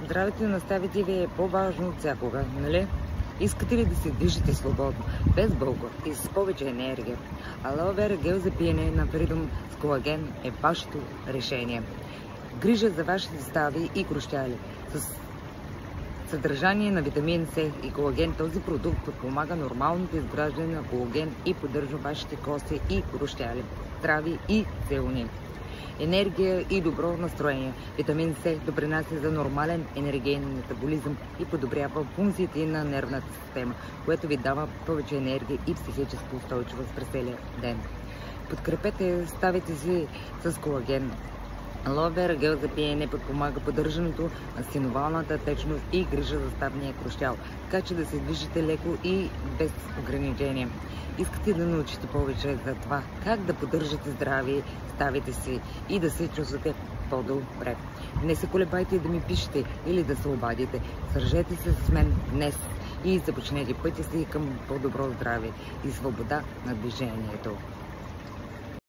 здравето на ставите ви е по-важно от всякога, нали? Искате ли да се движите свободно, без бълга и с повече енергия? Алоe Vera гел за пиене на Freedom с колаген е вашето решение. Грижа за вашите стави и крущяли. С съдържание на витамин С и колаген, този продукт подпомага нормалното изграждане на колаген и поддържа вашите кости и крущяли здрави и силни. Енергия и добро настроение. Витамин С допринася за нормален енергиен метаболизъм и подобрява функциите на нервната система, което ви дава повече енергия и психическа устойчивост през целия ден. Подкрепете ставите си с колаген. Алоe Vera гел за пиене подпомага поддържането на синувалната течност и грижа за ставния крущял, така че да се движите леко и без ограничения. Искате да научите повече за това как да поддържате здрави ставите си и да се чувствате по-добре? Не се колебайте да ми пишете или да се обадите. Свържете се с мен днес и започнете пътя си към по-добро здраве и свобода на движението.